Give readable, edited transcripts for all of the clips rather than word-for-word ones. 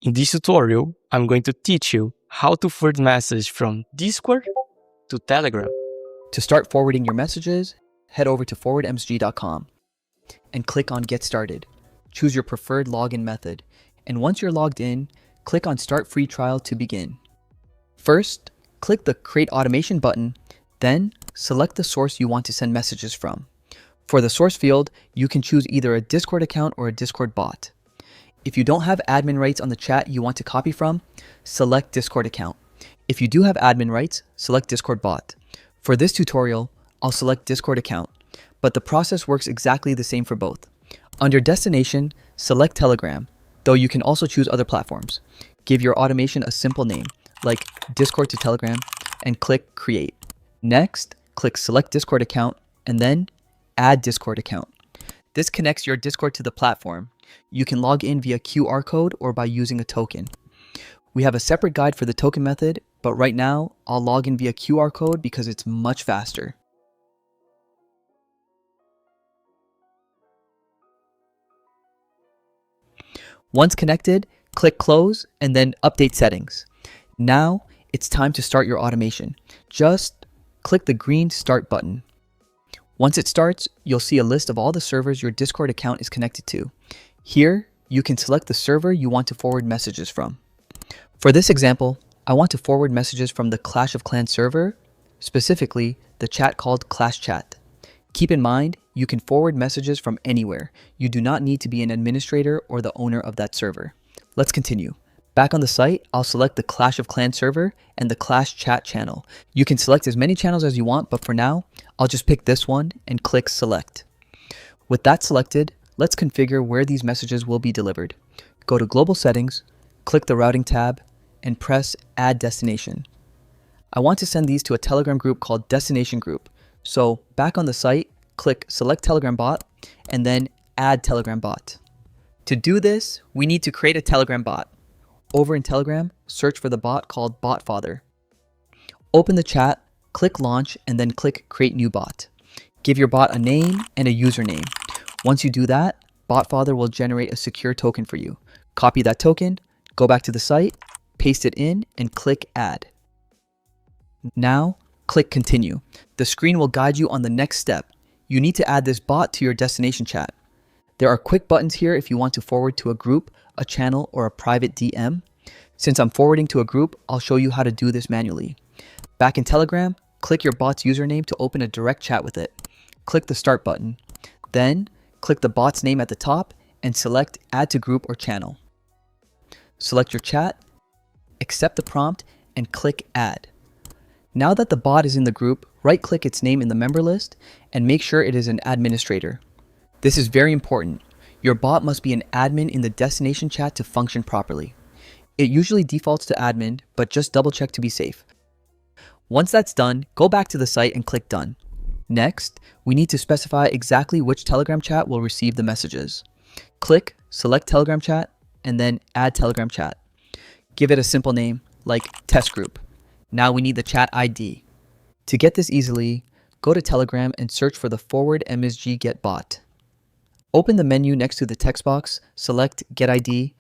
In this tutorial, I'm going to teach you how to forward message from Discord to Telegram. To start forwarding your messages, head over to ForwardMsg.com and click on Get Started. Choose your preferred login method, and once you're logged in, click on Start Free Trial to begin. First, click the Create Automation button, then select the source you want to send messages from. For the source field, you can choose either a Discord account or a Discord bot. If you don't have admin rights on the chat you want to copy from, select Discord account. If you do have admin rights, select Discord bot. For this tutorial, I'll select Discord account, but the process works exactly the same for both. Under Destination, select Telegram, though you can also choose other platforms. Give your automation a simple name, like Discord to Telegram, and click Create. Next, click Select Discord account, and then Add Discord account. This connects your Discord to the platform. You can log in via QR code or by using a token. We have a separate guide for the token method, but right now, I'll log in via QR code because it's much faster. Once connected, click Close and then Update Settings. Now, it's time to start your automation. Just click the green Start button. Once it starts, you'll see a list of all the servers your Discord account is connected to. Here, you can select the server you want to forward messages from. For this example, I want to forward messages from the Clash of Clans server, specifically the chat called Clash Chat. Keep in mind, you can forward messages from anywhere. You do not need to be an administrator or the owner of that server. Let's continue. Back on the site, I'll select the Clash of Clans server and the Clash Chat channel. You can select as many channels as you want, but for now, I'll just pick this one and click Select. With that selected, let's configure where these messages will be delivered. Go to Global Settings, click the Routing tab, and press Add Destination. I want to send these to a Telegram group called Destination Group. So back on the site, click Select Telegram Bot, and then Add Telegram Bot. To do this, we need to create a Telegram bot. Over in Telegram, search for the bot called BotFather. Open the chat, click Launch, and then click Create New Bot. Give your bot a name and a username. Once you do that, BotFather will generate a secure token for you. Copy that token, go back to the site, paste it in, and click Add. Now, click Continue. The screen will guide you on the next step. You need to add this bot to your destination chat. There are quick buttons here if you want to forward to a group, a channel, or a private DM. Since I'm forwarding to a group, I'll show you how to do this manually. Back in Telegram, click your bot's username to open a direct chat with it. Click the Start button. Then, click the bot's name at the top and select Add to Group or Channel. Select your chat, accept the prompt, and click Add. Now that the bot is in the group, right-click its name in the member list and make sure it is an administrator. This is very important. Your bot must be an admin in the destination chat to function properly. It usually defaults to admin, but just double check to be safe. Once that's done, go back to the site and click Done. Next, we need to specify exactly which Telegram chat will receive the messages. Click Select Telegram Chat and then Add Telegram Chat. Give it a simple name like Test Group. Now we need the chat ID. To get this easily, go to Telegram and search for the ForwardMsg Get Bot. Open the menu next to the text box, select Get ID,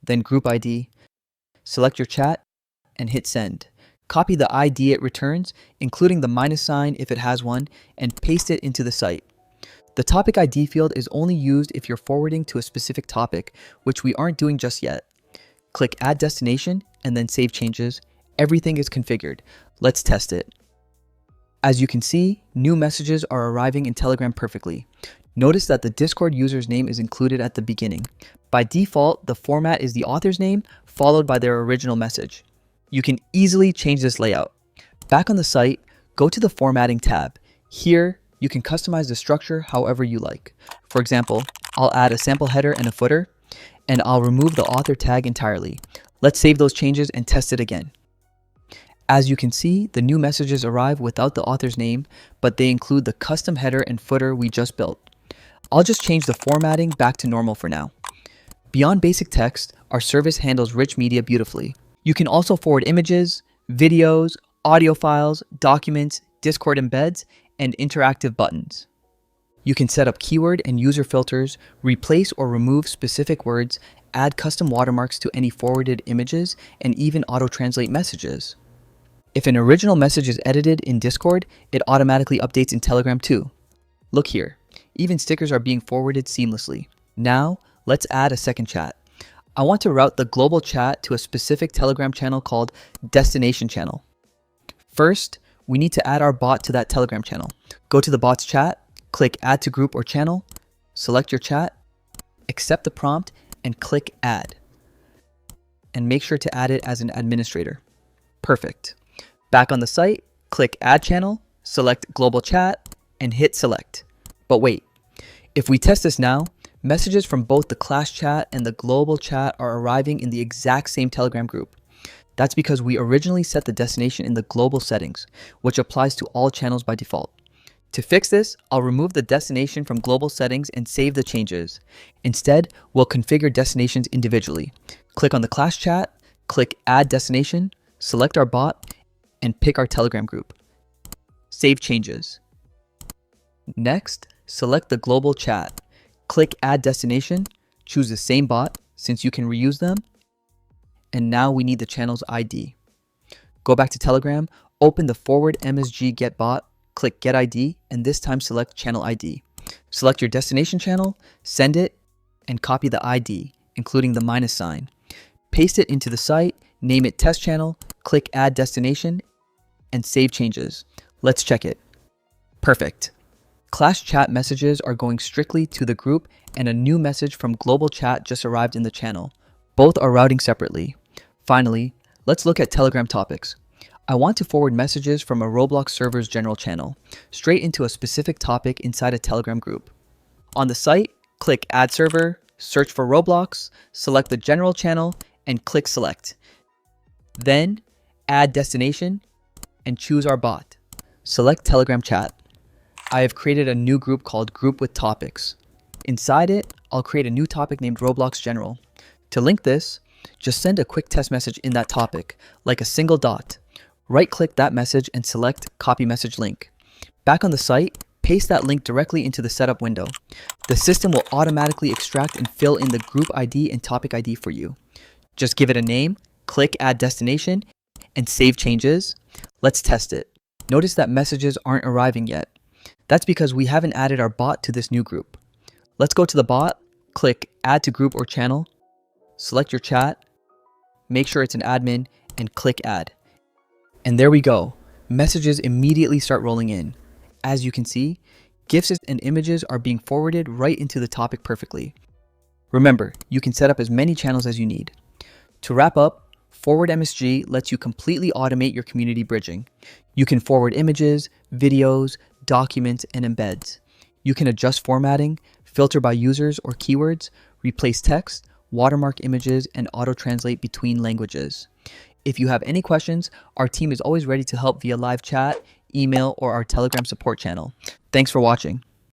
then Group ID, select your chat, and hit Send. Copy the ID it returns, including the -sign if it has one, and paste it into the site. The topic ID field is only used if you're forwarding to a specific topic, which we aren't doing just yet. Click Add Destination, and then Save Changes. Everything is configured. Let's test it. As you can see, new messages are arriving in Telegram perfectly. Notice that the Discord user's name is included at the beginning. By default, the format is the author's name followed by their original message. You can easily change this layout. Back on the site, go to the Formatting tab. Here, you can customize the structure however you like. For example, I'll add a sample header and a footer, and I'll remove the author tag entirely. Let's save those changes and test it again. As you can see, the new messages arrive without the author's name, but they include the custom header and footer we just built. I'll just change the formatting back to normal for now. Beyond basic text, our service handles rich media beautifully. You can also forward images, videos, audio files, documents, Discord embeds, and interactive buttons. You can set up keyword and user filters, replace or remove specific words, add custom watermarks to any forwarded images, and even auto-translate messages. If an original message is edited in Discord, it automatically updates in Telegram too. Look here, even stickers are being forwarded seamlessly. Now, let's add a second chat. I want to route the global chat to a specific Telegram channel called Destination Channel. First, we need to add our bot to that Telegram channel. Go to the bot's chat, click Add to Group or Channel, select your chat, accept the prompt, and click Add. And make sure to add it as an administrator. Perfect. Back on the site, click Add Channel, select Global Chat, and hit Select. But wait, if we test this now, messages from both the class chat and the global chat are arriving in the exact same Telegram group. That's because we originally set the destination in the global settings, which applies to all channels by default. To fix this, I'll remove the destination from global settings and save the changes. Instead, we'll configure destinations individually. Click on the class chat, click Add Destination, select our bot, and pick our Telegram group. Save changes. Next, select the global chat. Click Add Destination, choose the same bot since you can reuse them. And now we need the channel's ID. Go back to Telegram, open the ForwardMsg get bot, click Get ID, and this time select Channel ID. Select your destination channel, send it, and copy the ID, including the minus sign. Paste it into the site, name it Test Channel, click Add Destination, and save changes. Let's check it. Perfect. Class chat messages are going strictly to the group, and a new message from global chat just arrived in the channel. Both are routing separately. Finally, let's look at Telegram topics. I want to forward messages from a Roblox server's general channel straight into a specific topic inside a Telegram group. On the site, click Add Server, search for Roblox, select the general channel, and click Select. Then, add destination, and choose our bot. Select Telegram chat. I have created a new group called Group with Topics. Inside it, I'll create a new topic named Roblox General. To link this, just send a quick test message in that topic, like a single dot. Right-click that message and select Copy Message Link. Back on the site, paste that link directly into the setup window. The system will automatically extract and fill in the group ID and topic ID for you. Just give it a name, click Add Destination, and save changes. Let's test it. Notice that messages aren't arriving yet. That's because we haven't added our bot to this new group. Let's go to the bot, click Add to Group or Channel, select your chat, make sure it's an admin, and click Add. And there we go. Messages immediately start rolling in. As you can see, GIFs and images are being forwarded right into the topic perfectly. Remember, you can set up as many channels as you need. To wrap up, ForwardMsg lets you completely automate your community bridging. You can forward images, videos, documents, and embeds. You can adjust formatting, filter by users or keywords, replace text, watermark images, and auto-translate between languages. If you have any questions, our team is always ready to help via live chat, email, or our Telegram support channel. Thanks for watching.